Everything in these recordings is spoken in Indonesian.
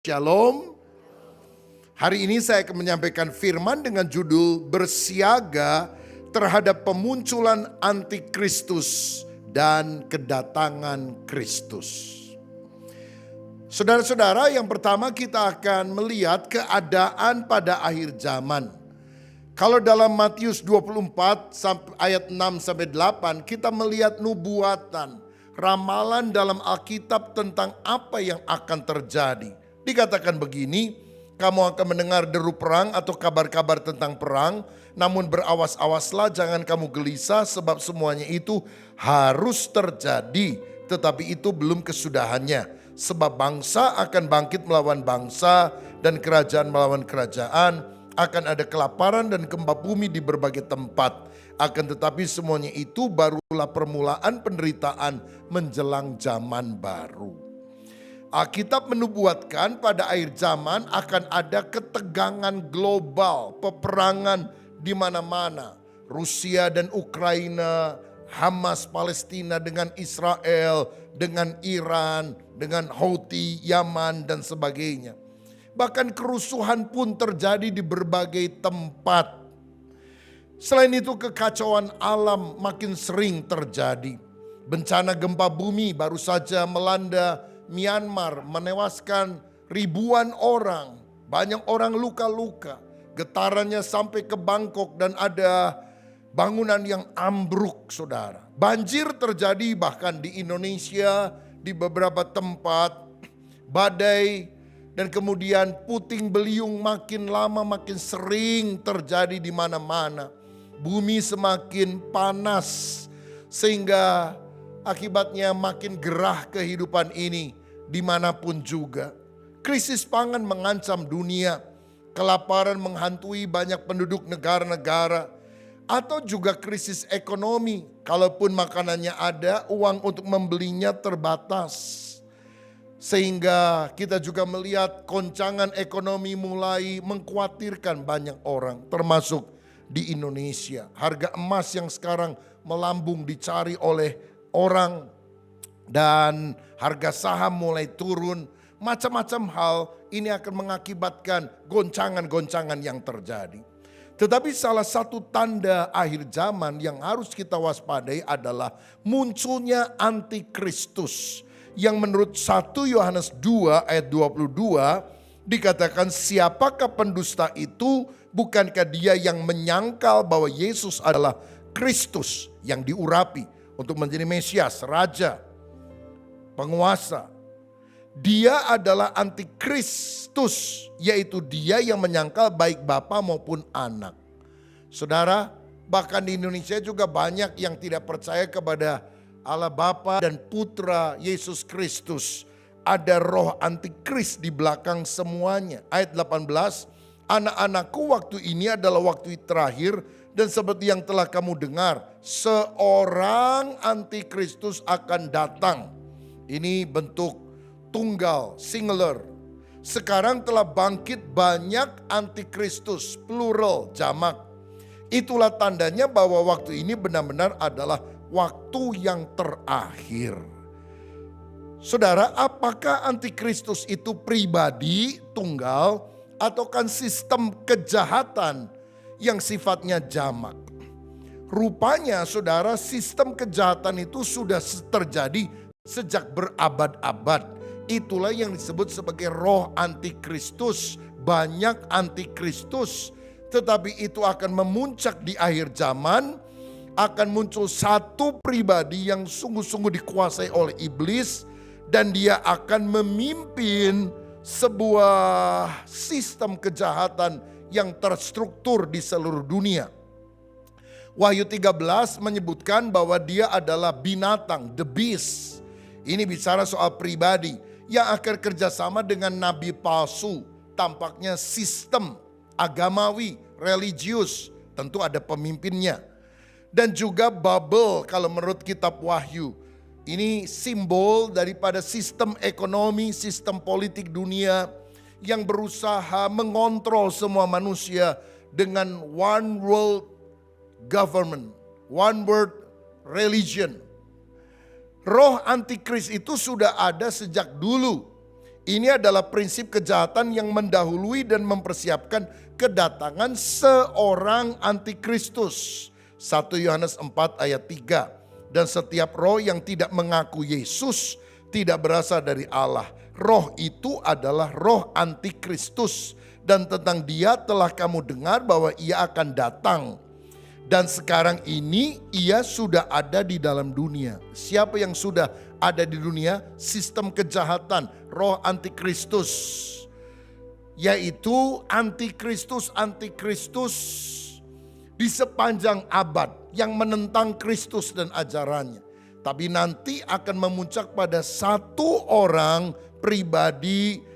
Shalom. Hari ini saya akan menyampaikan firman dengan judul bersiaga terhadap pemunculan antikristus dan kedatangan Kristus. Saudara-saudara, yang pertama kita akan melihat keadaan pada akhir zaman. Kalau dalam Matius 24 ayat 6 sampai 8 kita melihat nubuatan, ramalan dalam Alkitab tentang apa yang akan terjadi. Dikatakan begini, kamu akan mendengar deru perang atau kabar-kabar tentang perang, namun berawas-awaslah, jangan kamu gelisah, sebab semuanya itu harus terjadi, tetapi itu belum kesudahannya. Sebab bangsa akan bangkit melawan bangsa dan kerajaan melawan kerajaan, akan ada kelaparan dan gempa bumi di berbagai tempat. Akan tetapi semuanya itu barulah permulaan penderitaan menjelang zaman baru. Alkitab menubuatkan pada akhir zaman akan ada ketegangan global, peperangan di mana-mana. Rusia dan Ukraina, Hamas Palestina dengan Israel, dengan Iran, dengan Houthi, Yaman dan sebagainya. Bahkan kerusuhan pun terjadi di berbagai tempat. Selain itu kekacauan alam makin sering terjadi. Bencana gempa bumi baru saja melanda Myanmar, menewaskan ribuan orang, banyak orang luka-luka, getarannya sampai ke Bangkok dan ada bangunan yang ambruk, saudara. Banjir terjadi bahkan di Indonesia, di beberapa tempat, badai dan kemudian puting beliung makin lama makin sering terjadi di mana-mana. Bumi semakin panas sehingga akibatnya makin gerah kehidupan ini dimanapun juga. Krisis pangan mengancam dunia, kelaparan menghantui banyak penduduk negara-negara, atau juga krisis ekonomi. Kalaupun makanannya ada, uang untuk membelinya terbatas. Sehingga kita juga melihat goncangan ekonomi mulai mengkhawatirkan banyak orang, termasuk di Indonesia. Harga emas yang sekarang melambung dicari oleh orang, dan harga saham mulai turun. Macam-macam hal ini akan mengakibatkan goncangan-goncangan yang terjadi. Tetapi salah satu tanda akhir zaman yang harus kita waspadai adalah munculnya antikristus. Yang menurut 1 Yohanes 2 ayat 22 dikatakan, siapakah pendusta itu? Bukankah dia yang menyangkal bahwa Yesus adalah Kristus yang diurapi untuk menjadi Mesias, Raja, penguasa. Dia adalah antikristus, yaitu dia yang menyangkal baik Bapa maupun Anak. Saudara, bahkan di Indonesia juga banyak yang tidak percaya kepada Allah Bapa dan Putra Yesus Kristus. Ada roh antikris di belakang semuanya. Ayat 18, anak-anakku, waktu ini adalah waktu terakhir, dan seperti yang telah kamu dengar, seorang antikristus akan datang. Ini bentuk tunggal, singular. Sekarang telah bangkit banyak antikristus, plural, jamak. Itulah tandanya bahwa waktu ini benar-benar adalah waktu yang terakhir. Saudara, apakah antikristus itu pribadi, tunggal, atau kan sistem kejahatan yang sifatnya jamak? Rupanya saudara, sistem kejahatan itu sudah terjadi sejak berabad-abad. Itulah yang disebut sebagai roh antikristus. Banyak antikristus, tetapi itu akan memuncak di akhir zaman. Akan muncul satu pribadi yang sungguh-sungguh dikuasai oleh iblis, dan dia akan memimpin sebuah sistem kejahatan yang terstruktur di seluruh dunia. Wahyu 13 menyebutkan bahwa dia adalah binatang, the beast. Ini bicara soal pribadi yang akan kerjasama dengan nabi palsu. Tampaknya sistem agamawi, religius, tentu ada pemimpinnya. Dan juga bubble kalau menurut kitab Wahyu. Ini simbol daripada sistem ekonomi, sistem politik dunia yang berusaha mengontrol semua manusia dengan one world government, one world religion. Roh antikris itu sudah ada sejak dulu. Ini adalah prinsip kejahatan yang mendahului dan mempersiapkan kedatangan seorang antikristus. 1 Yohanes 4 ayat 3. Dan setiap roh yang tidak mengaku Yesus tidak berasal dari Allah. Roh itu adalah roh antikristus. Dan tentang dia telah kamu dengar bahwa ia akan datang. Dan sekarang ini ia sudah ada di dalam dunia. Siapa yang sudah ada di dunia? Sistem kejahatan, roh antikristus. Yaitu antikristus di sepanjang abad yang menentang Kristus dan ajarannya. Tapi nanti akan memuncak pada satu orang pribadi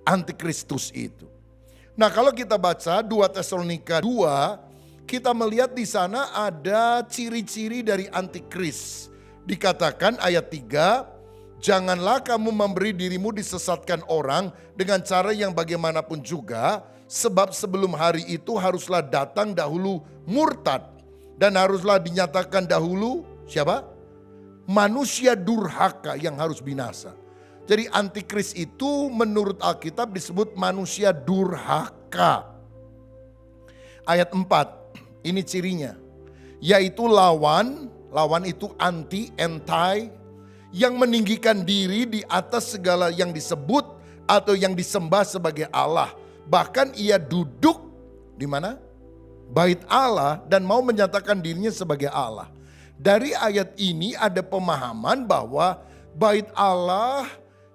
antikristus itu. Nah, kalau kita baca 2 Tesalonika 2, kita melihat di sana ada ciri-ciri dari antikris. Dikatakan ayat 3, janganlah kamu memberi dirimu disesatkan orang dengan cara yang bagaimanapun juga, sebab sebelum hari itu haruslah datang dahulu murtad, dan haruslah dinyatakan dahulu siapa? Manusia durhaka yang harus binasa. Jadi antikris itu menurut Alkitab disebut manusia durhaka. Ayat 4, ini cirinya. Yaitu lawan itu anti, yang meninggikan diri di atas segala yang disebut atau yang disembah sebagai Allah. Bahkan ia duduk di mana? Bait Allah dan mau menyatakan dirinya sebagai Allah. Dari ayat ini ada pemahaman bahwa bait Allah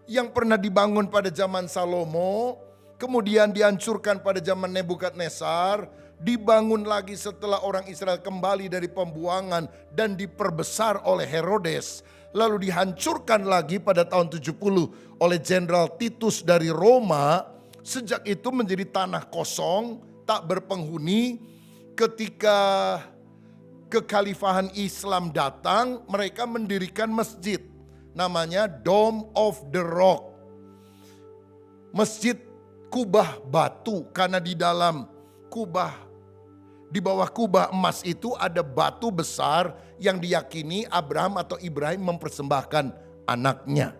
yang pernah dibangun pada zaman Salomo, kemudian dihancurkan pada zaman Nebukadnezar, dibangun lagi setelah orang Israel kembali dari pembuangan dan diperbesar oleh Herodes, lalu dihancurkan lagi pada tahun 70 oleh Jenderal Titus dari Roma. Sejak itu menjadi tanah kosong, tak berpenghuni. Ketika kekhalifahan Islam datang, mereka mendirikan masjid. Namanya Dome of the Rock. Masjid kubah batu, karena di dalam kubah, di bawah kubah emas itu ada batu besar yang diyakini Abraham atau Ibrahim mempersembahkan anaknya.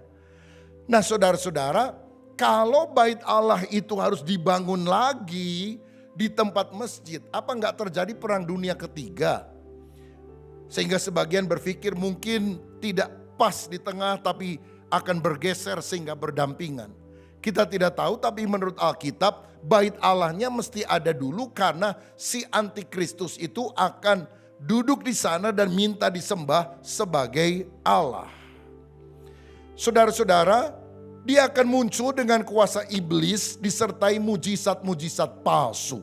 Nah saudara-saudara, kalau bait Allah itu harus dibangun lagi di tempat masjid, apa enggak terjadi perang dunia ketiga? Sehingga sebagian berpikir mungkin tidak pas di tengah tapi akan bergeser sehingga berdampingan. Kita tidak tahu, tapi menurut Alkitab bait Allahnya mesti ada dulu karena si antikristus itu akan duduk di sana dan minta disembah sebagai Allah. Saudara-saudara, dia akan muncul dengan kuasa iblis disertai mujizat-mujizat palsu.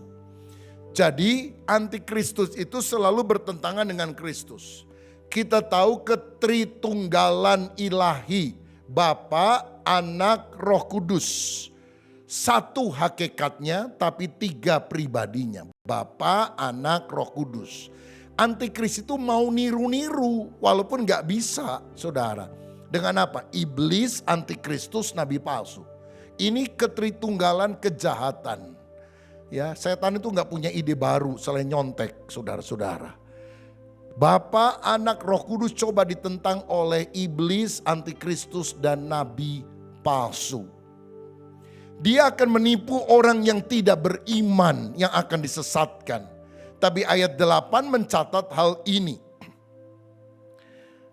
Jadi antikristus itu selalu bertentangan dengan Kristus. Kita tahu ketritunggalan ilahi, Bapa, Anak, Roh Kudus. Satu hakikatnya tapi tiga pribadinya. Bapa, Anak, Roh Kudus. Antikris itu mau niru-niru walaupun gak bisa, saudara. Dengan apa? Iblis, antikristus, nabi palsu. Ini ketritunggalan kejahatan. Ya, setan itu gak punya ide baru selain nyontek, saudara-saudara. Bapa, Anak, Roh Kudus coba ditentang oleh iblis, antikristus, dan nabi palsu. Dia akan menipu orang yang tidak beriman yang akan disesatkan. Tapi ayat 8 mencatat hal ini.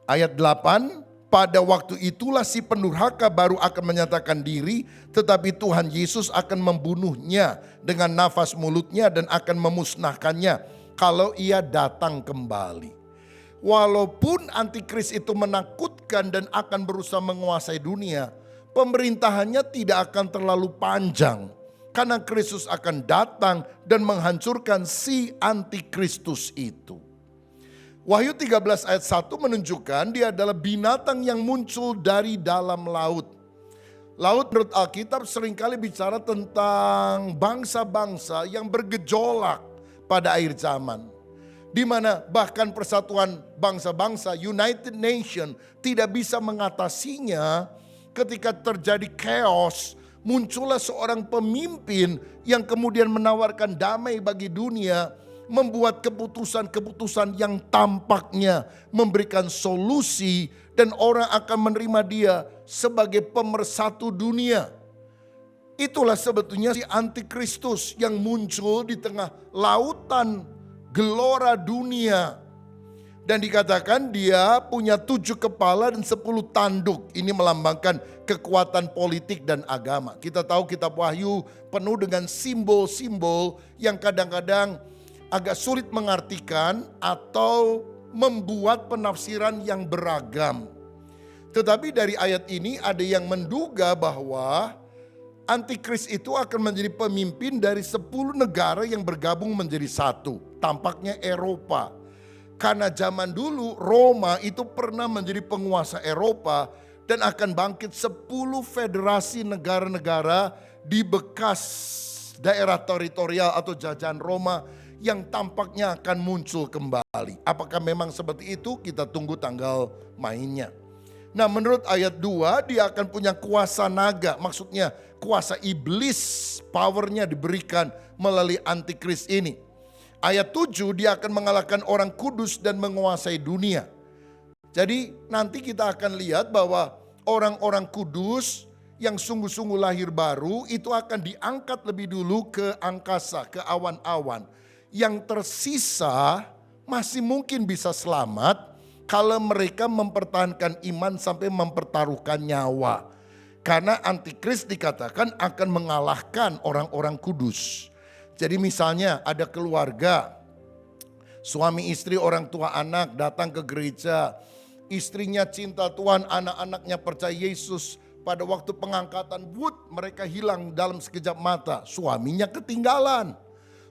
Ayat 8, pada waktu itulah si pendurhaka baru akan menyatakan diri, tetapi Tuhan Yesus akan membunuhnya dengan nafas mulutnya dan akan memusnahkannya kalau ia datang kembali. Walaupun antikris itu menakutkan dan akan berusaha menguasai dunia, pemerintahannya tidak akan terlalu panjang. Karena Kristus akan datang dan menghancurkan si antikristus itu. Wahyu 13 ayat 1 menunjukkan dia adalah binatang yang muncul dari dalam laut. Laut menurut Alkitab seringkali bicara tentang bangsa-bangsa yang bergejolak pada akhir zaman. Di mana bahkan persatuan bangsa-bangsa, United Nation, tidak bisa mengatasinya. Ketika terjadi chaos, muncullah seorang pemimpin yang kemudian menawarkan damai bagi dunia, membuat keputusan-keputusan yang tampaknya memberikan solusi dan orang akan menerima dia sebagai pemersatu dunia. Itulah sebetulnya si antikristus yang muncul di tengah lautan gelora dunia. Dan dikatakan dia punya 7 kepala dan 10 tanduk. Ini melambangkan kekuatan politik dan agama. Kita tahu kitab Wahyu penuh dengan simbol-simbol yang kadang-kadang agak sulit mengartikan atau membuat penafsiran yang beragam. Tetapi dari ayat ini ada yang menduga bahwa Antikris itu akan menjadi pemimpin dari 10 negara yang bergabung menjadi satu. Tampaknya Eropa. Karena zaman dulu Roma itu pernah menjadi penguasa Eropa dan akan bangkit 10 federasi negara-negara di bekas daerah teritorial atau jajahan Roma yang tampaknya akan muncul kembali. Apakah memang seperti itu? Kita tunggu tanggal mainnya. Nah, menurut ayat 2 dia akan punya kuasa naga, maksudnya kuasa iblis, powernya diberikan melalui antikris ini. Ayat 7 dia akan mengalahkan orang kudus dan menguasai dunia. Jadi nanti kita akan lihat bahwa orang-orang kudus yang sungguh-sungguh lahir baru itu akan diangkat lebih dulu ke angkasa, ke awan-awan. Yang tersisa masih mungkin bisa selamat kalau mereka mempertahankan iman sampai mempertaruhkan nyawa. Karena antikris dikatakan akan mengalahkan orang-orang kudus. Jadi misalnya ada keluarga, suami istri, orang tua anak datang ke gereja. Istrinya cinta Tuhan, anak-anaknya percaya Yesus. Pada waktu pengangkatan, mereka hilang dalam sekejap mata. Suaminya ketinggalan.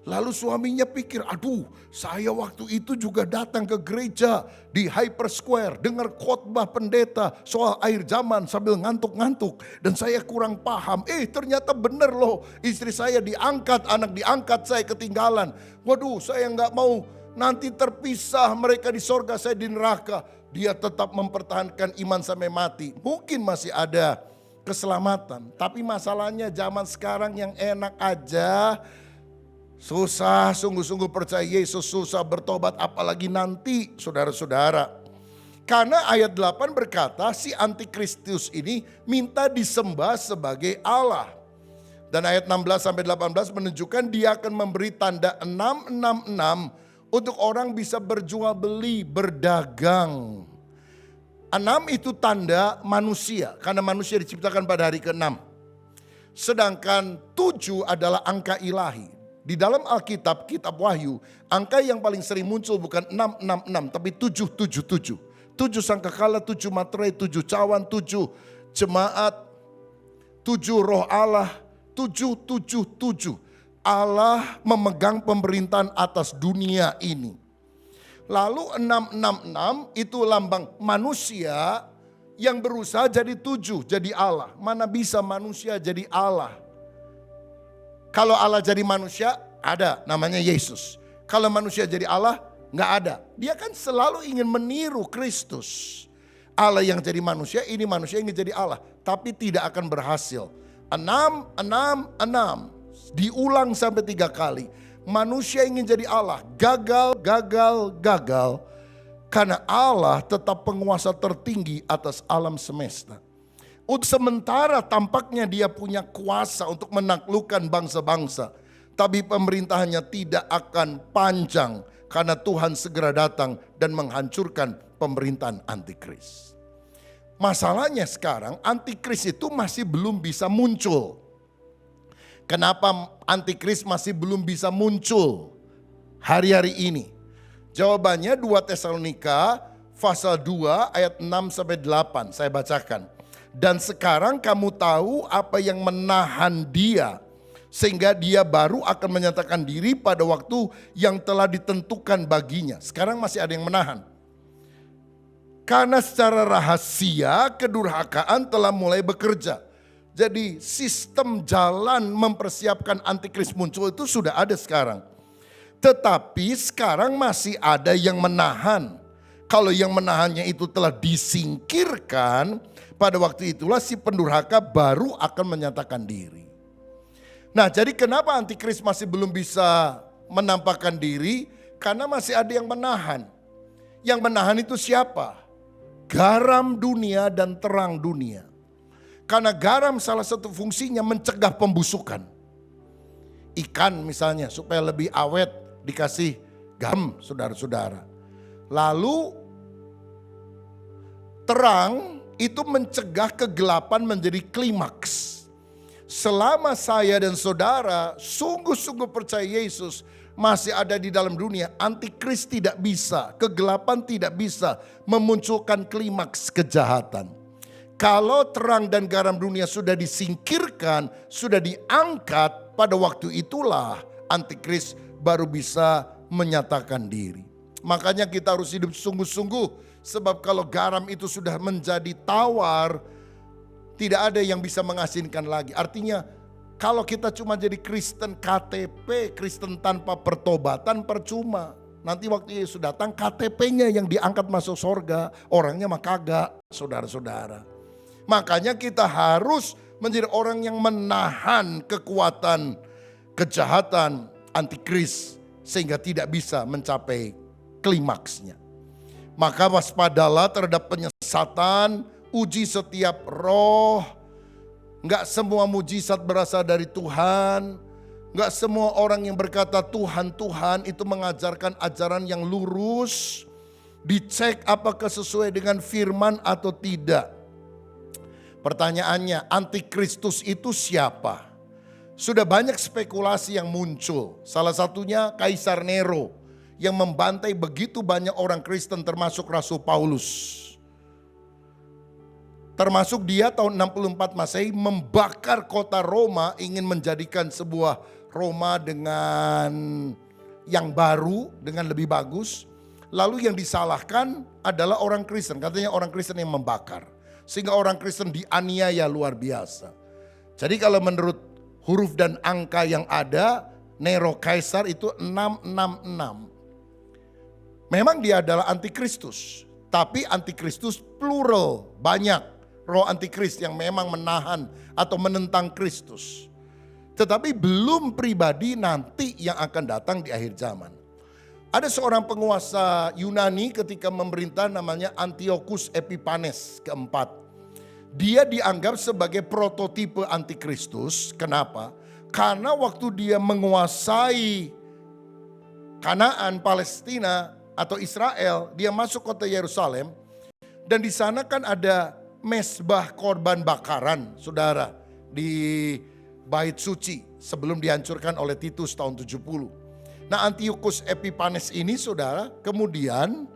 Lalu suaminya pikir, aduh saya waktu itu juga datang ke gereja di Hyper Square. Dengar khotbah pendeta soal akhir zaman sambil ngantuk-ngantuk. Dan saya kurang paham, ternyata benar loh, istri saya diangkat, anak diangkat, saya ketinggalan. Waduh, saya nggak mau nanti terpisah, mereka di sorga, saya di neraka. Dia tetap mempertahankan iman sampai mati. Mungkin masih ada keselamatan. Tapi masalahnya zaman sekarang yang enak aja. Susah, sungguh-sungguh percaya Yesus, susah bertobat, apalagi nanti saudara-saudara. Karena ayat 8 berkata si antikristus ini minta disembah sebagai Allah. Dan ayat 16-18 menunjukkan dia akan memberi tanda 666 untuk orang bisa berjual beli, berdagang. 6 itu tanda manusia, karena manusia diciptakan pada hari ke-6. Sedangkan 7 adalah angka ilahi. Di dalam Alkitab, kitab Wahyu, angka yang paling sering muncul bukan 666, tapi 777. 7 sangkakala, 7 materai, 7 cawan, 7 jemaat, 7 roh Allah, 777. Allah memegang pemerintahan atas dunia ini. Lalu 666 itu lambang manusia yang berusaha jadi 7, jadi Allah. Mana bisa manusia jadi Allah? Kalau Allah jadi manusia, ada namanya Yesus. Kalau manusia jadi Allah, nggak ada. Dia kan selalu ingin meniru Kristus. Allah yang jadi manusia, ini manusia ingin jadi Allah. Tapi tidak akan berhasil. 6, 6, 6. Diulang sampai 3 kali. Manusia ingin jadi Allah. Gagal, gagal, gagal. Karena Allah tetap penguasa tertinggi atas alam semesta. Untuk sementara tampaknya dia punya kuasa untuk menaklukkan bangsa-bangsa. Tapi pemerintahannya tidak akan panjang. Karena Tuhan segera datang dan menghancurkan pemerintahan antikris. Masalahnya sekarang antikris itu masih belum bisa muncul. Kenapa antikris masih belum bisa muncul hari-hari ini? Jawabannya 2 Tesalonika pasal 2 ayat 6-8. Saya bacakan. Dan sekarang kamu tahu apa yang menahan dia, sehingga dia baru akan menyatakan diri pada waktu yang telah ditentukan baginya. Sekarang masih ada yang menahan. Karena secara rahasia kedurhakaan telah mulai bekerja. Jadi sistem jalan mempersiapkan antikris muncul itu sudah ada sekarang. Tetapi sekarang masih ada yang menahan. Kalau yang menahannya itu telah disingkirkan, pada waktu itulah si pendurhaka baru akan menyatakan diri. Nah, jadi kenapa antikris masih belum bisa menampakkan diri? Karena masih ada yang menahan. Yang menahan itu siapa? Garam dunia dan terang dunia. Karena garam salah satu fungsinya mencegah pembusukan. Ikan misalnya supaya lebih awet dikasih garam, saudara-saudara. Lalu terang itu mencegah kegelapan menjadi klimaks. Selama saya dan saudara sungguh-sungguh percaya Yesus masih ada di dalam dunia, antikris tidak bisa, kegelapan tidak bisa memunculkan klimaks kejahatan. Kalau terang dan garam dunia sudah disingkirkan, sudah diangkat, pada waktu itulah antikris baru bisa menyatakan diri. Makanya kita harus hidup sungguh-sungguh, sebab kalau garam itu sudah menjadi tawar, tidak ada yang bisa mengasinkan lagi. Artinya kalau kita cuma jadi Kristen KTP, Kristen tanpa pertobatan percuma. Nanti waktu Yesus datang KTP-nya yang diangkat masuk sorga, orangnya mah kagak, saudara-saudara. Makanya kita harus menjadi orang yang menahan kekuatan kejahatan antikris sehingga tidak bisa mencapai klimaksnya. Maka waspadalah terhadap penyesatan, uji setiap roh. Enggak semua mujizat berasal dari Tuhan. Enggak semua orang yang berkata Tuhan, Tuhan itu mengajarkan ajaran yang lurus. Dicek apakah sesuai dengan firman atau tidak. Pertanyaannya, antikristus itu siapa? Sudah banyak spekulasi yang muncul. Salah satunya Kaisar Nero yang membantai begitu banyak orang Kristen termasuk Rasul Paulus. Termasuk dia tahun 64 Masehi membakar kota Roma, ingin menjadikan sebuah Roma dengan yang baru, dengan lebih bagus. Lalu yang disalahkan adalah orang Kristen, katanya orang Kristen yang membakar. Sehingga orang Kristen dianiaya luar biasa. Jadi kalau menurut huruf dan angka yang ada, Nero Kaisar itu 666. Memang dia adalah antikristus, tapi antikristus plural, banyak roh antikris yang memang menahan atau menentang Kristus. Tetapi belum pribadi nanti yang akan datang di akhir zaman. Ada seorang penguasa Yunani ketika memerintah namanya Antiochus Epiphanes keempat. Dia dianggap sebagai prototipe antikristus. Kenapa? Karena waktu dia menguasai Kanaan, Palestina atau Israel, dia masuk kota Yerusalem. Dan di sana kan ada mesbah korban bakaran, saudara, di Bait Suci sebelum dihancurkan oleh Titus tahun 70. Nah, Antiochus Epiphanes ini, saudara, kemudian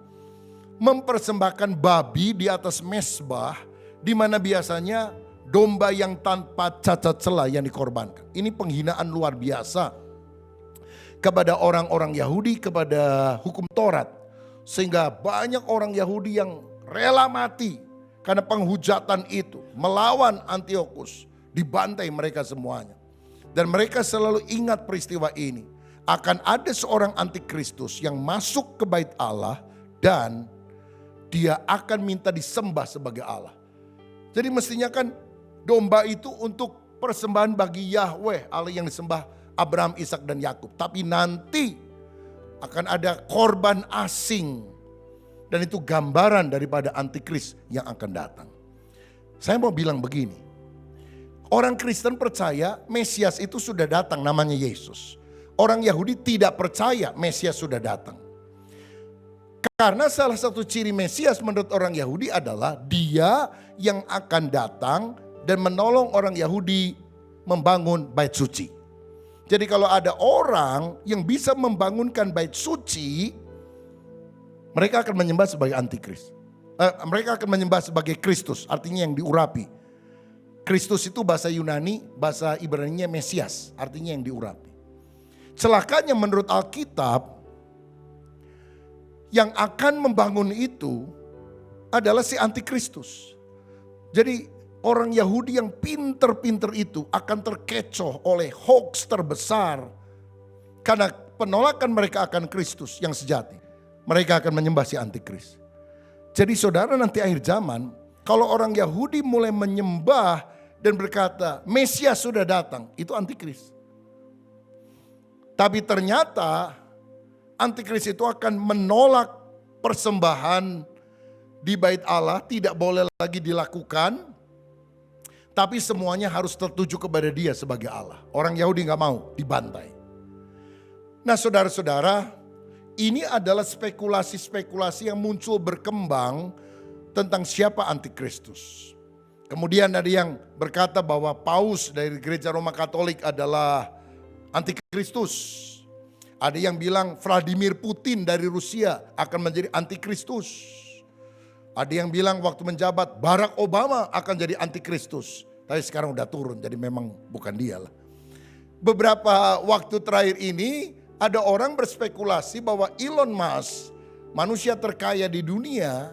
mempersembahkan babi di atas mesbah, di mana biasanya domba yang tanpa cacat celah yang dikorbankan. Ini penghinaan luar biasa kepada orang-orang Yahudi, kepada hukum Taurat. Sehingga banyak orang Yahudi yang rela mati karena penghujatan itu, melawan Antiochus, dibantai mereka semuanya. Dan mereka selalu ingat peristiwa ini. Akan ada seorang antikristus yang masuk ke bait Allah dan dia akan minta disembah sebagai Allah. Jadi mestinya kan domba itu untuk persembahan bagi Yahweh, Allah yang disembah Abraham, Ishak dan Yakub. Tapi nanti akan ada korban asing. Dan itu gambaran daripada antikris yang akan datang. Saya mau bilang begini. Orang Kristen percaya Mesias itu sudah datang, namanya Yesus. Orang Yahudi tidak percaya Mesias sudah datang. Karena salah satu ciri Mesias menurut orang Yahudi adalah dia yang akan datang dan menolong orang Yahudi membangun bait suci. Jadi kalau ada orang yang bisa membangunkan bait suci, mereka akan menyembah sebagai antikris. Mereka akan menyembah sebagai Kristus, artinya yang diurapi. Kristus itu bahasa Yunani, bahasa Ibrani-nya Mesias, artinya yang diurapi. Celakanya menurut Alkitab, yang akan membangun itu adalah si antikristus. Jadi orang Yahudi yang pinter-pinter itu akan terkecoh oleh hoax terbesar. Karena penolakan mereka akan Kristus yang sejati. Mereka akan menyembah si antikris. Jadi saudara, nanti akhir zaman, kalau orang Yahudi mulai menyembah dan berkata Mesias sudah datang, itu antikris. Tapi ternyata antikris itu akan menolak persembahan di bait Allah, tidak boleh lagi dilakukan. Tapi semuanya harus tertuju kepada dia sebagai Allah. Orang Yahudi gak mau dibantai. Nah saudara-saudara, ini adalah spekulasi-spekulasi yang muncul berkembang tentang siapa antikristus. Kemudian ada yang berkata bahwa Paus dari gereja Roma Katolik adalah antikristus. Ada yang bilang Vladimir Putin dari Rusia akan menjadi antikristus. Ada yang bilang waktu menjabat Barack Obama akan jadi antikristus. Tapi sekarang udah turun, jadi memang bukan dia lah. Beberapa waktu terakhir ini ada orang berspekulasi bahwa Elon Musk, manusia terkaya di dunia,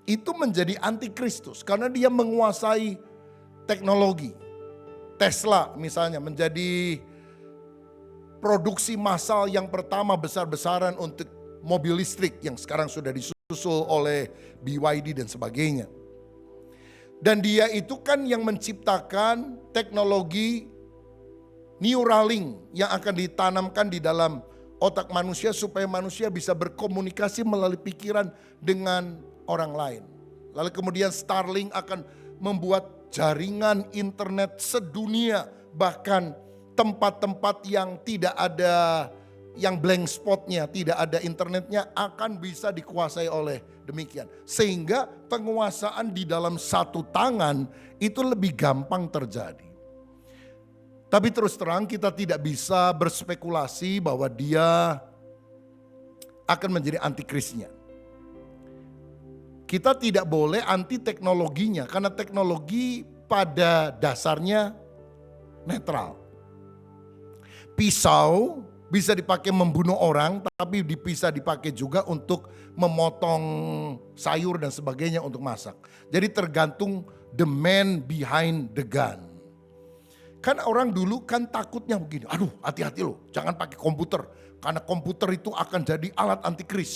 itu menjadi antikristus karena dia menguasai teknologi. Tesla misalnya menjadi produksi massal yang pertama besar-besaran untuk mobil listrik yang sekarang sudah disusul oleh BYD dan sebagainya. Dan dia itu kan yang menciptakan teknologi Neuralink yang akan ditanamkan di dalam otak manusia supaya manusia bisa berkomunikasi melalui pikiran dengan orang lain. Lalu kemudian Starlink akan membuat jaringan internet sedunia, bahkan tempat-tempat yang tidak ada, yang blank spotnya, tidak ada internetnya akan bisa dikuasai oleh demikian. Sehingga penguasaan di dalam satu tangan itu lebih gampang terjadi. Tapi terus terang kita tidak bisa berspekulasi bahwa dia akan menjadi antikrisnya. Kita tidak boleh anti teknologinya karena teknologi pada dasarnya netral. Pisau bisa dipakai membunuh orang, tapi bisa dipakai juga untuk memotong sayur dan sebagainya untuk masak. Jadi tergantung the man behind the gun. Kan orang dulu kan takutnya begini, aduh hati-hati loh, jangan pakai komputer. Karena komputer itu akan jadi alat antikris.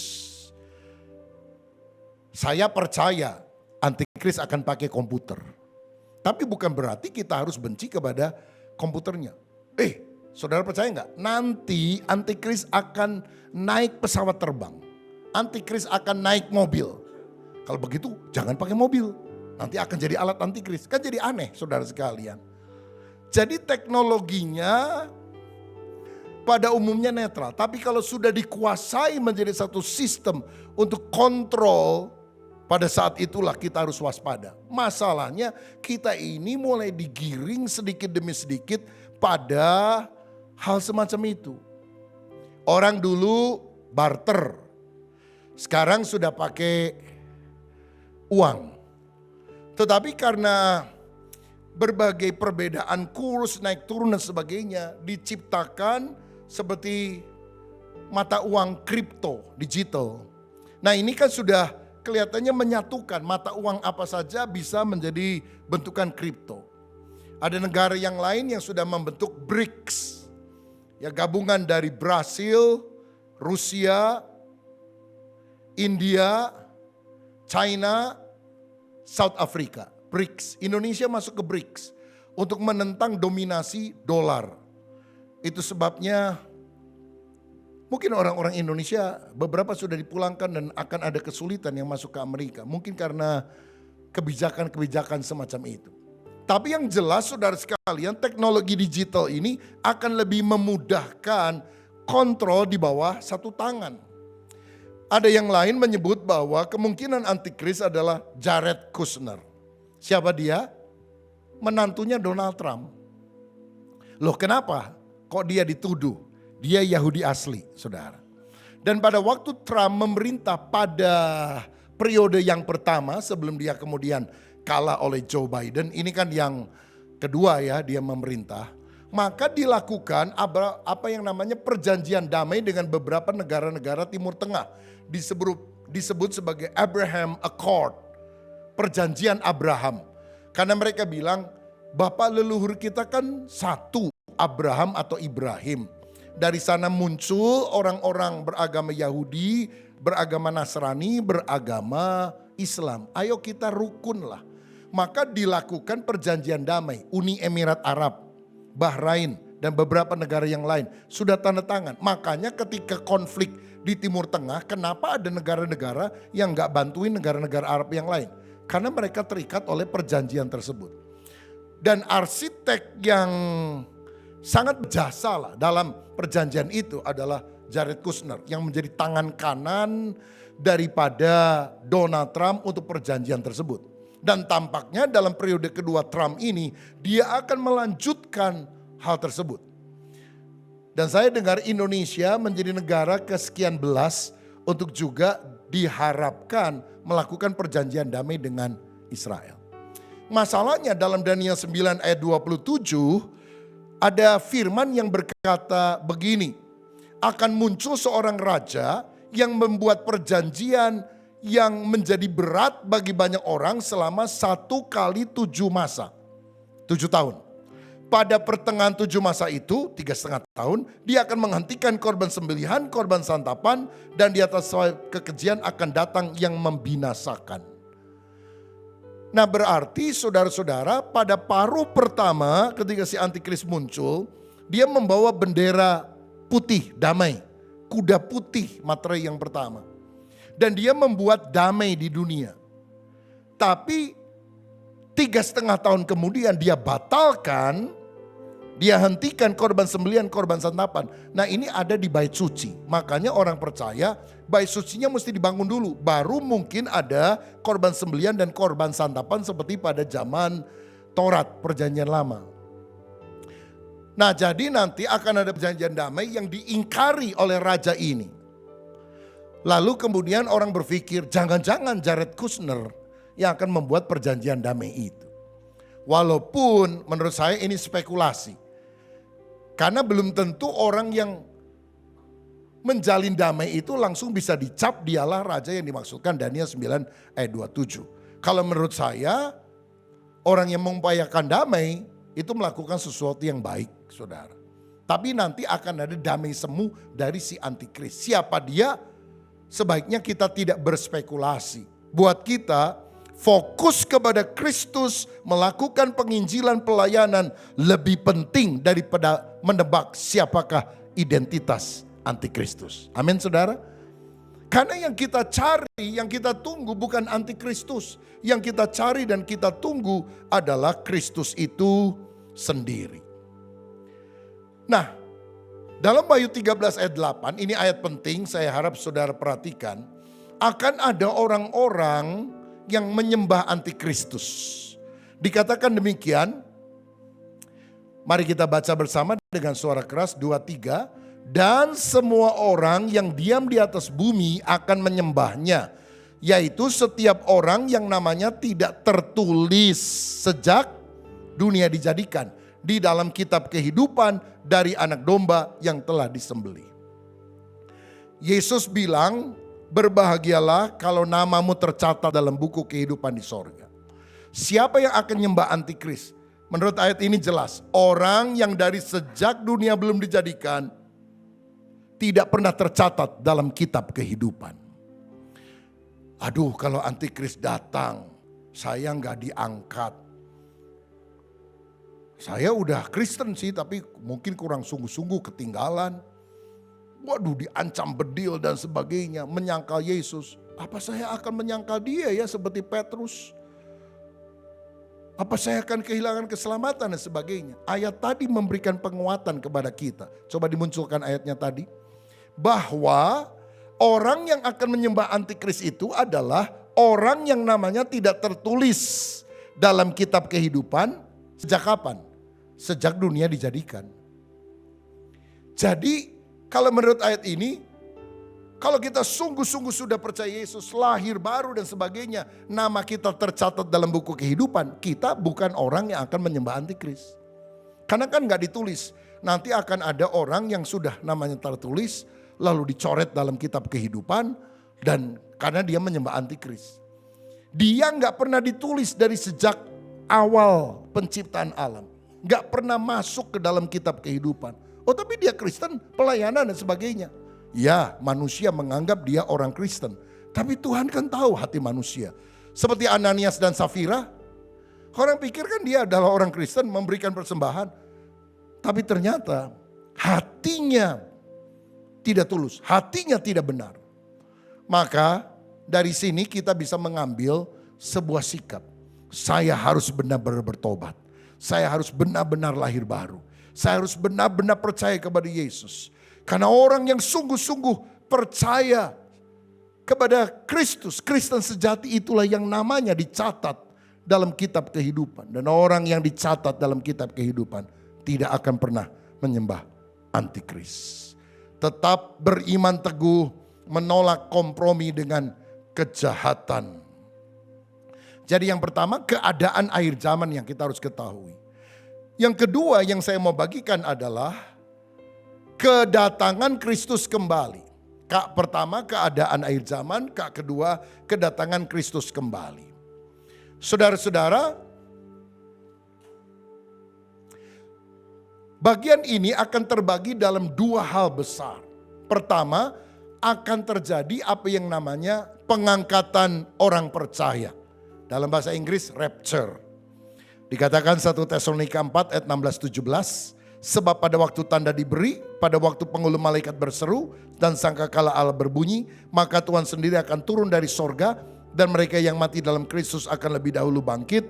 Saya percaya antikris akan pakai komputer. Tapi bukan berarti kita harus benci kepada komputernya. Saudara percaya nggak? Nanti antikris akan naik pesawat terbang. Antikris akan naik mobil. Kalau begitu jangan pakai mobil. Nanti akan jadi alat antikris. Kan jadi aneh saudara sekalian. Jadi teknologinya pada umumnya netral. Tapi kalau sudah dikuasai menjadi satu sistem untuk kontrol, pada saat itulah kita harus waspada. Masalahnya kita ini mulai digiring sedikit demi sedikit pada hal semacam itu. Orang dulu barter, sekarang sudah pakai uang. Tetapi karena berbagai perbedaan kurs, naik turun dan sebagainya, diciptakan seperti mata uang kripto, digital. Nah ini kan sudah kelihatannya menyatukan mata uang apa saja bisa menjadi bentukan kripto. Ada negara yang lain yang sudah membentuk BRICS. Ya gabungan dari Brasil, Rusia, India, China, South Africa. BRICS. Indonesia masuk ke BRICS untuk menentang dominasi dolar. Itu sebabnya mungkin orang-orang Indonesia beberapa sudah dipulangkan dan akan ada kesulitan yang masuk ke Amerika. Mungkin karena kebijakan-kebijakan semacam itu. Tapi yang jelas saudara sekalian, teknologi digital ini akan lebih memudahkan kontrol di bawah satu tangan. Ada yang lain menyebut bahwa kemungkinan antikris adalah Jared Kushner. Siapa dia? Menantunya Donald Trump. Loh kenapa? Kok dia dituduh? Dia Yahudi asli, saudara. Dan pada waktu Trump memerintah pada periode yang pertama sebelum dia kemudian kalah oleh Joe Biden, ini kan yang kedua ya dia memerintah, maka dilakukan apa yang namanya perjanjian damai dengan beberapa negara-negara Timur Tengah, disebut sebagai Abraham Accord, perjanjian Abraham, karena mereka bilang bapak leluhur kita kan satu, Abraham atau Ibrahim. Dari sana muncul orang-orang beragama Yahudi, beragama Nasrani, beragama Islam. Ayo kita rukun lah. Maka dilakukan perjanjian damai. Uni Emirat Arab, Bahrain, dan beberapa negara yang lain sudah tanda tangan. Makanya ketika konflik di Timur Tengah, kenapa ada negara-negara yang gak bantuin negara-negara Arab yang lain? Karena mereka terikat oleh perjanjian tersebut. Dan arsitek yang sangat berjasa lah dalam perjanjian itu adalah Jared Kushner yang menjadi tangan kanan daripada Donald Trump untuk perjanjian tersebut. Dan tampaknya dalam periode kedua Trump ini dia akan melanjutkan hal tersebut. Dan saya dengar Indonesia menjadi negara kesekian belas untuk juga diharapkan melakukan perjanjian damai dengan Israel. Masalahnya dalam Daniel 9 ayat 27 ada firman yang berkata begini, akan muncul seorang raja yang membuat perjanjian yang menjadi berat bagi banyak orang selama 1 kali 7 masa. 7 tahun. Pada pertengahan 7 masa itu, 3,5 tahun, dia akan menghentikan korban sembelihan, korban santapan, dan di atas kekejian akan datang yang membinasakan. Nah berarti saudara-saudara pada paruh pertama ketika si antikris muncul, dia membawa bendera putih damai, kuda putih materai yang pertama. Dan dia membuat damai di dunia. Tapi 3,5 tahun kemudian dia batalkan, dia hentikan korban sembelihan, korban santapan. Nah ini ada di bait suci. Makanya orang percaya bait sucinya mesti dibangun dulu. Baru mungkin ada korban sembelihan dan korban santapan seperti pada zaman Taurat perjanjian lama. Nah jadi nanti akan ada perjanjian damai yang diingkari oleh raja ini. Lalu kemudian orang berpikir jangan-jangan Jared Kushner yang akan membuat perjanjian damai itu. Walaupun menurut saya ini spekulasi. Karena belum tentu orang yang menjalin damai itu langsung bisa dicap dialah raja yang dimaksudkan Daniel 9 ayat 27. Kalau menurut saya orang yang mengupayakan damai itu melakukan sesuatu yang baik saudara. Tapi nanti akan ada damai semu dari si antikris. Siapa dia? Sebaiknya kita tidak berspekulasi. Buat kita fokus kepada Kristus, melakukan penginjilan pelayanan lebih penting daripada menebak siapakah identitas antikristus. Amin saudara. Karena yang kita cari, yang kita tunggu bukan antikristus. Yang kita cari dan kita tunggu adalah Kristus itu sendiri. Nah, dalam Wahyu 13 ayat 8, ini ayat penting saya harap saudara perhatikan. Akan ada orang-orang yang menyembah antikristus. Dikatakan demikian, mari kita baca bersama dengan suara keras 2-3. Dan semua orang yang diam di atas bumi akan menyembahnya. Yaitu setiap orang yang namanya tidak tertulis sejak dunia dijadikan. Di dalam kitab kehidupan dari anak domba yang telah disembelih. Yesus bilang, berbahagialah kalau namamu tercatat dalam buku kehidupan di sorga. Siapa yang akan nyembah antikris? Menurut ayat ini jelas. Orang yang dari sejak dunia belum dijadikan tidak pernah tercatat dalam kitab kehidupan. Aduh kalau antikris datang saya nggak diangkat. Saya udah Kristen sih tapi mungkin kurang sungguh-sungguh ketinggalan. Waduh diancam bedil dan sebagainya, menyangkal Yesus. Apa saya akan menyangkal dia ya seperti Petrus? Apa saya akan kehilangan keselamatan dan sebagainya? Ayat tadi memberikan penguatan kepada kita. Coba dimunculkan ayatnya tadi. Bahwa orang yang akan menyembah antikris itu adalah orang yang namanya tidak tertulis dalam kitab kehidupan. Sejak kapan? Sejak dunia dijadikan. Jadi kalau menurut ayat ini, kalau kita sungguh-sungguh sudah percaya Yesus lahir baru dan sebagainya, nama kita tercatat dalam buku kehidupan, kita bukan orang yang akan menyembah antikris. Karena kan gak ditulis, nanti akan ada orang yang sudah namanya tertulis, lalu dicoret dalam kitab kehidupan, dan karena dia menyembah antikris. Dia gak pernah ditulis dari sejak awal penciptaan alam. Gak pernah masuk ke dalam kitab kehidupan. Oh tapi dia Kristen, pelayanan dan sebagainya. Ya manusia menganggap dia orang Kristen. Tapi Tuhan kan tahu hati manusia. Seperti Ananias dan Safira. Orang pikir kan dia adalah orang Kristen memberikan persembahan. Tapi ternyata hatinya tidak tulus. Hatinya tidak benar. Maka dari sini kita bisa mengambil sebuah sikap. Saya harus benar-benar bertobat. Saya harus benar-benar lahir baru. Saya harus benar-benar percaya kepada Yesus. Karena orang yang sungguh-sungguh percaya kepada Kristus, Kristen sejati itulah yang namanya dicatat dalam kitab kehidupan. Dan orang yang dicatat dalam kitab kehidupan tidak akan pernah menyembah antikris. Tetap beriman teguh, menolak kompromi dengan kejahatan. Jadi yang pertama, keadaan akhir zaman yang kita harus ketahui. Yang kedua yang saya mau bagikan adalah kedatangan Kristus kembali. Pertama, keadaan akhir zaman. Kedua, kedatangan Kristus kembali. Saudara-saudara, bagian ini akan terbagi dalam dua hal besar. Pertama, akan terjadi apa yang namanya pengangkatan orang percaya. Dalam bahasa Inggris, rapture. Dikatakan 1 Tesalonika 4 ayat 16-17. Sebab pada waktu tanda diberi, pada waktu penghulu malaikat berseru, dan sangkakala Allah berbunyi, maka Tuhan sendiri akan turun dari sorga, dan mereka yang mati dalam Kristus akan lebih dahulu bangkit.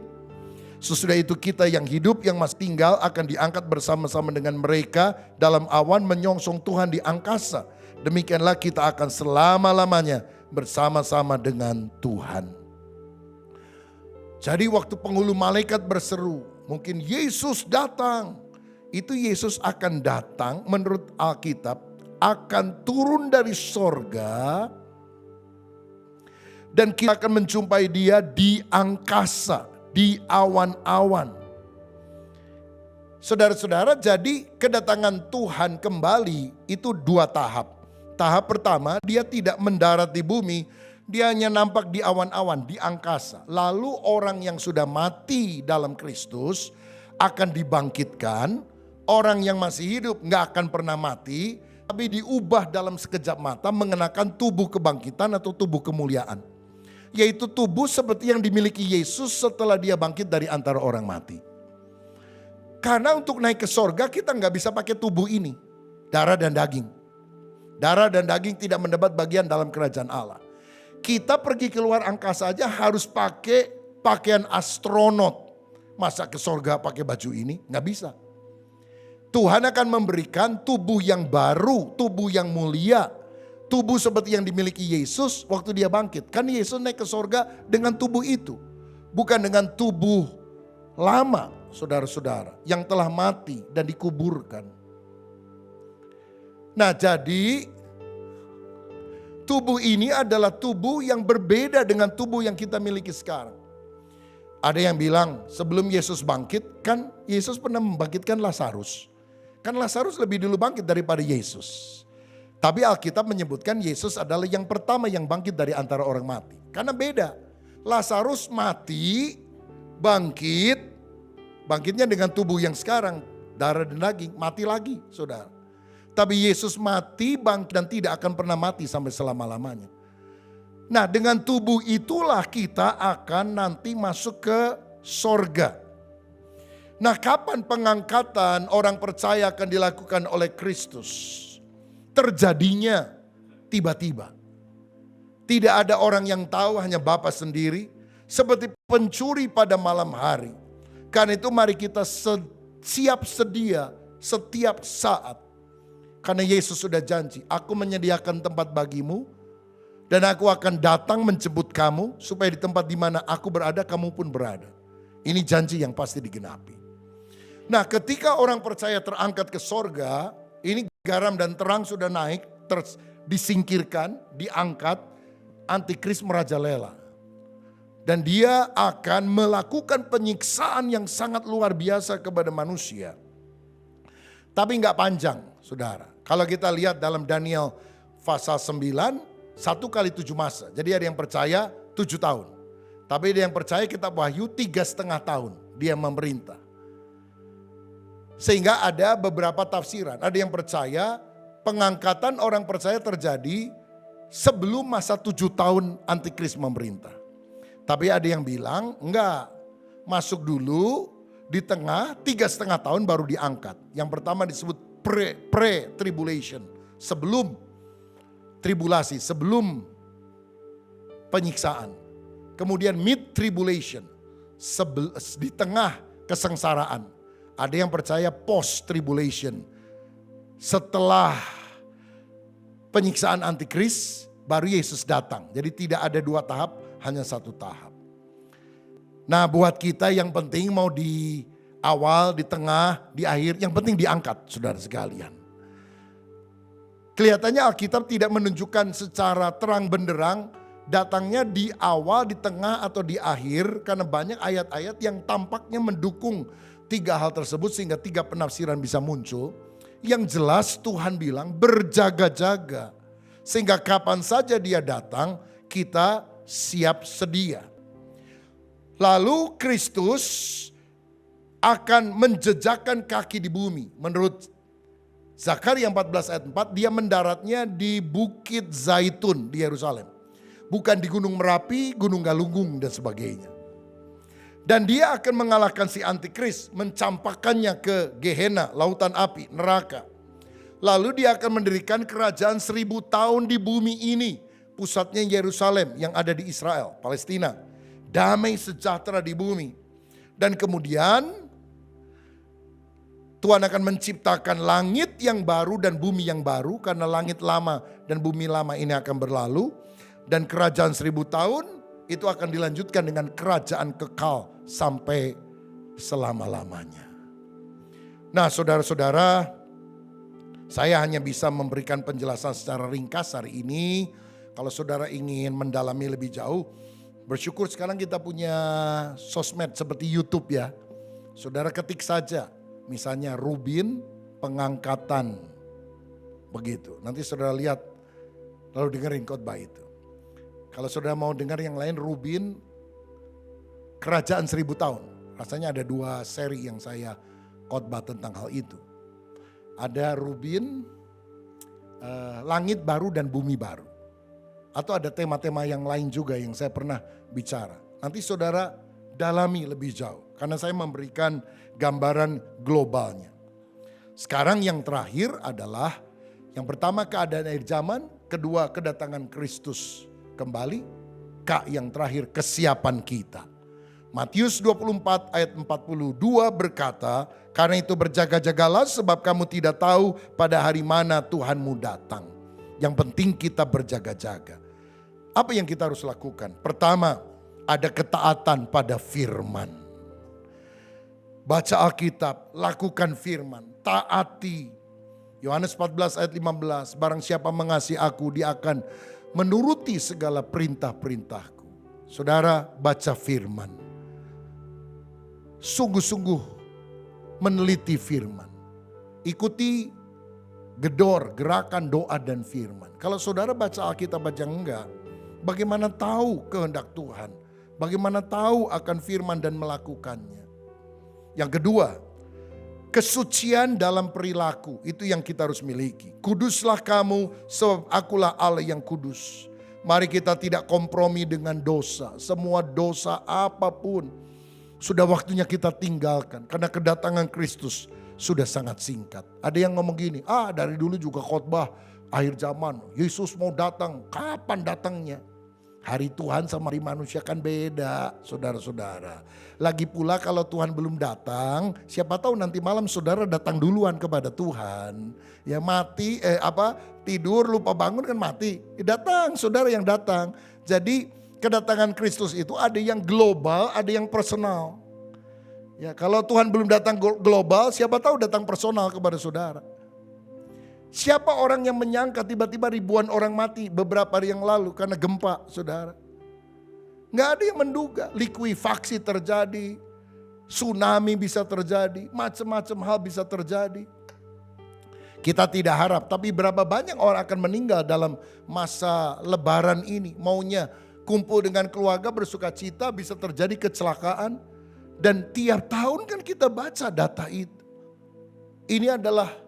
Sesudah itu kita yang hidup, yang masih tinggal akan diangkat bersama-sama dengan mereka dalam awan menyongsong Tuhan di angkasa. Demikianlah kita akan selama-lamanya bersama-sama dengan Tuhan. Jadi waktu penghulu malaikat berseru, mungkin Yesus datang. Itu Yesus akan datang menurut Alkitab, akan turun dari sorga. Dan kita akan menjumpai dia di angkasa, di awan-awan. Saudara-saudara, jadi kedatangan Tuhan kembali itu dua tahap. Tahap pertama, dia tidak mendarat di bumi. Dia hanya nampak di awan-awan, di angkasa. Lalu orang yang sudah mati dalam Kristus akan dibangkitkan. Orang yang masih hidup gak akan pernah mati. Tapi diubah dalam sekejap mata mengenakan tubuh kebangkitan atau tubuh kemuliaan. Yaitu tubuh seperti yang dimiliki Yesus setelah dia bangkit dari antara orang mati. Karena untuk naik ke sorga kita gak bisa pakai tubuh ini. Darah dan daging. Darah dan daging tidak mendapat bagian dalam kerajaan Allah. Kita pergi keluar angkasa aja harus pakai pakaian astronot. Masa ke sorga pakai baju ini? Nggak bisa. Tuhan akan memberikan tubuh yang baru, tubuh yang mulia. Tubuh seperti yang dimiliki Yesus waktu dia bangkit. Kan Yesus naik ke sorga dengan tubuh itu. Bukan dengan tubuh lama, saudara-saudara. Yang telah mati dan dikuburkan. Nah jadi tubuh ini adalah tubuh yang berbeda dengan tubuh yang kita miliki sekarang. Ada yang bilang sebelum Yesus bangkit, kan Yesus pernah membangkitkan Lazarus. Kan Lazarus lebih dulu bangkit daripada Yesus. Tapi Alkitab menyebutkan Yesus adalah yang pertama yang bangkit dari antara orang mati. Karena beda. Lazarus mati, bangkit. Bangkitnya dengan tubuh yang sekarang, darah dan daging, mati lagi saudara. Tapi Yesus mati, bangkit dan tidak akan pernah mati sampai selama-lamanya. Nah dengan tubuh itulah kita akan nanti masuk ke sorga. Nah kapan pengangkatan orang percaya akan dilakukan oleh Kristus? Terjadinya tiba-tiba. Tidak ada orang yang tahu, hanya Bapa sendiri. Seperti pencuri pada malam hari. Karena itu mari kita siap sedia setiap saat. Karena Yesus sudah janji, aku menyediakan tempat bagimu. Dan aku akan datang menjemput kamu. Supaya di tempat di mana aku berada, kamu pun berada. Ini janji yang pasti digenapi. Nah ketika orang percaya terangkat ke sorga. Ini garam dan terang sudah naik. Disingkirkan, diangkat. Antikris merajalela. Dan dia akan melakukan penyiksaan yang sangat luar biasa kepada manusia. Tapi gak panjang saudara. Kalau kita lihat dalam Daniel pasal 9, 1 kali 7 masa. Jadi ada yang percaya 7 tahun. Tapi ada yang percaya kitab Wahyu 3,5 tahun dia memerintah. Sehingga ada beberapa tafsiran. Ada yang percaya pengangkatan orang percaya terjadi sebelum masa 7 tahun antikris memerintah. Tapi ada yang bilang enggak. Masuk dulu di tengah 3,5 tahun baru diangkat. Yang pertama disebut pre-tribulation, sebelum tribulasi, sebelum penyiksaan. Kemudian mid-tribulation, di tengah kesengsaraan. Ada yang percaya post tribulation. Setelah penyiksaan antikris baru Yesus datang. Jadi tidak ada 2 tahap, hanya 1 tahap. Nah, buat kita yang penting mau di awal, di tengah, di akhir, yang penting diangkat, saudara sekalian. Kelihatannya Alkitab tidak menunjukkan secara terang benderang datangnya di awal, di tengah, atau di akhir. Karena banyak ayat-ayat yang tampaknya mendukung 3 hal tersebut sehingga 3 penafsiran bisa muncul. Yang jelas Tuhan bilang berjaga-jaga. Sehingga kapan saja dia datang kita siap sedia. Lalu Kristus akan menjejakkan kaki di bumi. Menurut Zakaria 14 ayat 4, dia mendaratnya di Bukit Zaitun di Yerusalem. Bukan di Gunung Merapi, Gunung Galunggung dan sebagainya. Dan dia akan mengalahkan si antikris, mencampakkannya ke Gehenna, lautan api, neraka. Lalu dia akan mendirikan kerajaan 1000 tahun di bumi ini. Pusatnya Yerusalem yang ada di Israel, Palestina. Damai sejahtera di bumi. Dan kemudian Tuhan akan menciptakan langit yang baru dan bumi yang baru. Karena langit lama dan bumi lama ini akan berlalu. Dan kerajaan 1000 tahun itu akan dilanjutkan dengan kerajaan kekal sampai selama-lamanya. Nah, saudara-saudara, saya hanya bisa memberikan penjelasan secara ringkas hari ini. Kalau saudara ingin mendalami lebih jauh, bersyukur sekarang kita punya sosmed seperti YouTube ya. Saudara ketik saja, misalnya Rubin pengangkatan. Begitu, nanti saudara lihat lalu dengerin khotbah itu. Kalau saudara mau dengar yang lain, Rubin kerajaan 1000 tahun. Rasanya ada 2 seri yang saya khotbah tentang hal itu. Ada Rubin langit baru dan bumi baru. Atau ada tema-tema yang lain juga yang saya pernah bicara. Nanti saudara dalami lebih jauh. Karena saya memberikan gambaran globalnya. Sekarang yang terakhir adalah yang pertama keadaan akhir zaman. Kedua kedatangan Kristus kembali. Yang terakhir kesiapan kita. Matius 24 ayat 42 berkata, karena itu berjaga-jagalah sebab kamu tidak tahu pada hari mana Tuhanmu datang. Yang penting kita berjaga-jaga. Apa yang kita harus lakukan? Pertama, ada ketaatan pada firman. Baca Alkitab, lakukan firman, taati. Yohanes 14 ayat 15, barang siapa mengasihi aku, dia akan menuruti segala perintah-perintahku. Saudara, baca firman. Sungguh-sungguh meneliti firman. Ikuti gedor, gerakan doa dan firman. Kalau saudara baca Alkitab aja enggak, bagaimana tahu kehendak Tuhan? Bagaimana tahu akan firman dan melakukannya? Yang kedua, kesucian dalam perilaku. Itu yang kita harus miliki. Kuduslah kamu sebab akulah Allah yang kudus. Mari kita tidak kompromi dengan dosa. Semua dosa apapun sudah waktunya kita tinggalkan. Karena kedatangan Kristus sudah sangat singkat. Ada yang ngomong gini, dari dulu juga khotbah akhir zaman. Yesus mau datang, kapan datangnya? Hari Tuhan sama hari manusia kan beda, saudara-saudara. Lagi pula kalau Tuhan belum datang, siapa tahu nanti malam saudara datang duluan kepada Tuhan. Ya mati, tidur lupa bangun kan mati. Datang, saudara yang datang. Jadi kedatangan Kristus itu ada yang global, ada yang personal. Ya, kalau Tuhan belum datang global, siapa tahu datang personal kepada saudara. Siapa orang yang menyangka tiba-tiba ribuan orang mati beberapa hari yang lalu karena gempa, saudara? Nggak ada yang menduga, likuifaksi terjadi, tsunami bisa terjadi, macam-macam hal bisa terjadi. Kita tidak harap, tapi berapa banyak orang akan meninggal dalam masa lebaran ini. Maunya kumpul dengan keluarga bersuka cita, bisa terjadi kecelakaan. Dan tiap tahun kan kita baca data itu. Ini adalah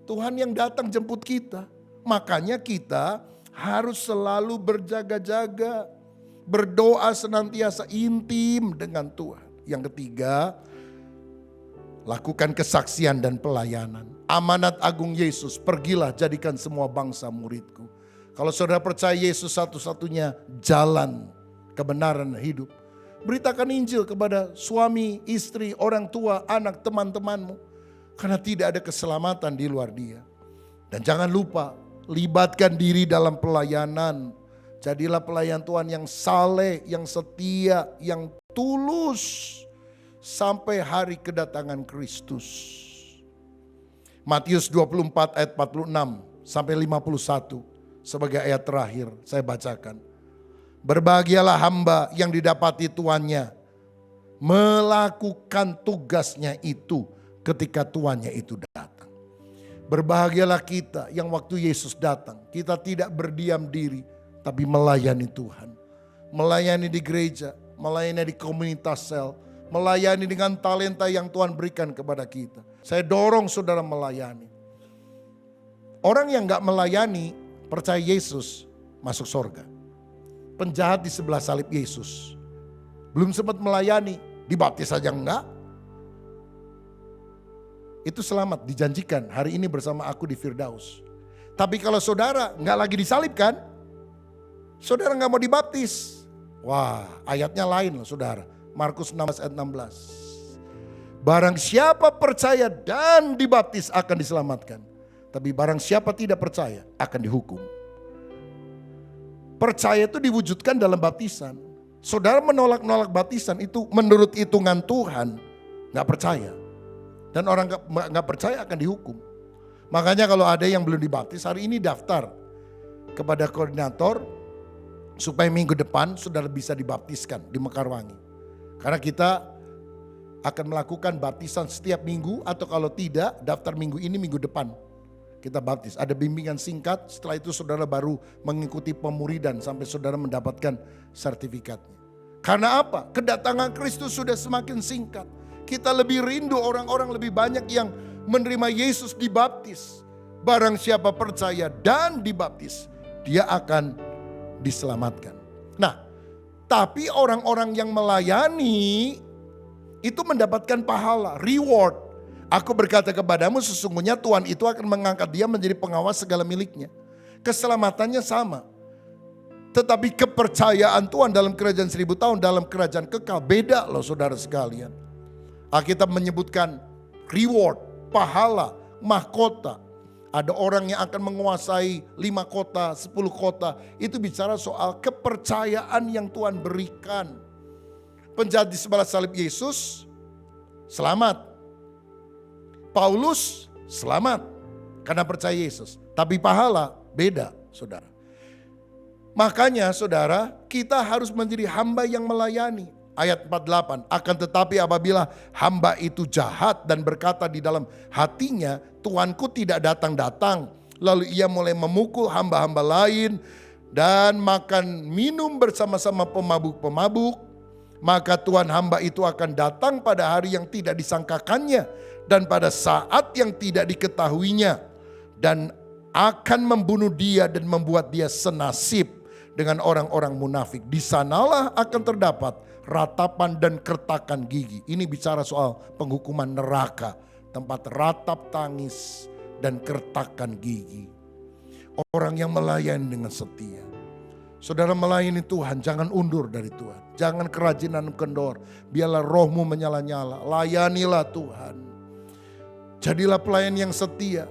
Tuhan yang datang jemput kita. Makanya kita harus selalu berjaga-jaga. Berdoa senantiasa intim dengan Tuhan. Yang ketiga, lakukan kesaksian dan pelayanan. Amanat agung Yesus, pergilah jadikan semua bangsa muridku. Kalau saudara percaya Yesus satu-satunya jalan kebenaran hidup, Beritakan Injil kepada suami, istri, orang tua, anak, teman-temanmu. Karena tidak ada keselamatan di luar dia. Dan jangan lupa, libatkan diri dalam pelayanan. Jadilah pelayan Tuhan yang saleh, yang setia, yang tulus. Sampai hari kedatangan Kristus. Matius 24 ayat 46 sampai 51 sebagai ayat terakhir saya bacakan. Berbahagialah hamba yang didapati tuannya melakukan tugasnya itu ketika tuannya itu datang. Berbahagialah kita yang waktu Yesus datang, kita tidak berdiam diri tapi melayani Tuhan. Melayani di gereja, melayani di komunitas sel, melayani dengan talenta yang Tuhan berikan kepada kita. Saya dorong saudara melayani. Orang yang gak melayani, percaya Yesus, masuk surga. Penjahat di sebelah salib Yesus, belum sempat melayani, dibaptis saja enggak. Itu selamat, dijanjikan hari ini bersama aku di Firdaus. Tapi kalau saudara gak lagi disalibkan, saudara gak mau dibaptis. Wah, ayatnya lain loh saudara. Markus 16 ayat 16. Barang siapa percaya dan dibaptis akan diselamatkan. Tapi barang siapa tidak percaya akan dihukum. Percaya itu diwujudkan dalam baptisan. Saudara menolak baptisan itu menurut hitungan Tuhan gak percaya. Dan orang gak percaya akan dihukum. Makanya kalau ada yang belum dibaptis hari ini daftar kepada koordinator. Supaya minggu depan saudara bisa dibaptiskan di Mekarwangi. Karena kita akan melakukan baptisan setiap minggu atau kalau tidak daftar minggu ini minggu depan kita baptis. Ada bimbingan singkat, setelah itu saudara baru mengikuti pemuridan sampai saudara mendapatkan sertifikatnya. Karena apa? Kedatangan Kristus sudah semakin singkat. Kita lebih rindu orang-orang lebih banyak yang menerima Yesus dibaptis. Barang siapa percaya dan dibaptis, dia akan diselamatkan. Nah, tapi orang-orang yang melayani itu mendapatkan pahala, reward. Aku berkata kepadamu sesungguhnya Tuhan itu akan mengangkat dia menjadi pengawas segala miliknya. Keselamatannya sama. Tetapi kepercayaan Tuhan dalam kerajaan 1000 tahun, dalam kerajaan kekal beda loh saudara sekalian. Alkitab menyebutkan reward, pahala, mahkota. Ada orang yang akan menguasai 5 kota, 10 kota. Itu bicara soal kepercayaan yang Tuhan berikan. Penjahat di sebelah salib Yesus, selamat. Paulus, selamat. Karena percaya Yesus. Tapi pahala, beda saudara. Makanya saudara, kita harus menjadi hamba yang melayani. Ayat 48, akan tetapi apabila hamba itu jahat dan berkata di dalam hatinya, Tuanku tidak datang-datang. Lalu ia mulai memukul hamba-hamba lain dan makan minum bersama-sama pemabuk-pemabuk. Maka Tuhan hamba itu akan datang pada hari yang tidak disangkakannya dan pada saat yang tidak diketahuinya. Dan akan membunuh dia dan membuat dia senasib dengan orang-orang munafik. Di sanalah akan terdapat ratapan dan kertakan gigi. Ini bicara soal penghukuman neraka. Tempat ratap tangis dan kertakan gigi. Orang yang melayani dengan setia. Saudara melayani Tuhan, jangan undur dari Tuhan. Jangan kerajinan kendor. Biarlah rohmu menyala-nyala. Layanilah Tuhan. Jadilah pelayan yang setia.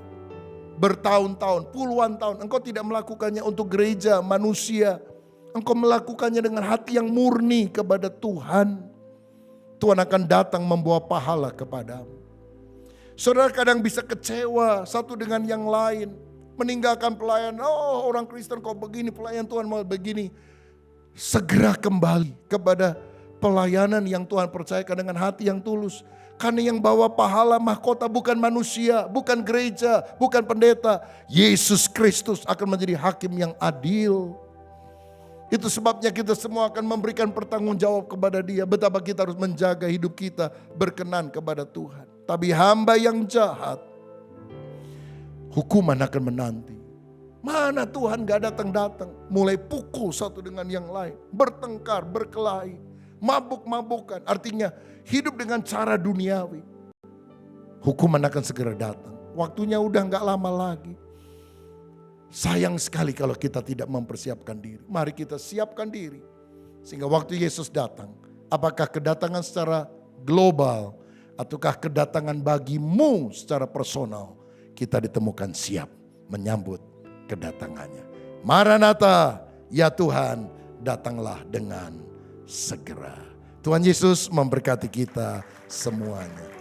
Bertahun-tahun, puluhan tahun. Engkau tidak melakukannya untuk gereja, manusia. Engkau melakukannya dengan hati yang murni kepada Tuhan. Tuhan akan datang membawa pahala kepadamu. Saudara kadang bisa kecewa satu dengan yang lain. Meninggalkan pelayan, oh orang Kristen kok begini, pelayan Tuhan mau begini. Segera kembali kepada pelayanan yang Tuhan percayakan dengan hati yang tulus. Karena yang bawa pahala mahkota bukan manusia, bukan gereja, bukan pendeta. Yesus Kristus akan menjadi hakim yang adil. Itu sebabnya kita semua akan memberikan pertanggung jawab kepada Dia. Betapa kita harus menjaga hidup kita berkenan kepada Tuhan. Tapi hamba yang jahat, hukuman akan menanti. Mana Tuhan gak datang-datang. Mulai pukul satu dengan yang lain. Bertengkar, berkelahi. Mabuk-mabukan. Artinya hidup dengan cara duniawi. Hukuman akan segera datang. Waktunya udah gak lama lagi. Sayang sekali kalau kita tidak mempersiapkan diri. Mari kita siapkan diri. Sehingga waktu Yesus datang, Apakah kedatangan secara global ataukah kedatangan bagimu secara personal, kita ditemukan siap menyambut kedatangannya. Maranatha, ya Tuhan, datanglah dengan segera. Tuhan Yesus memberkati kita semuanya.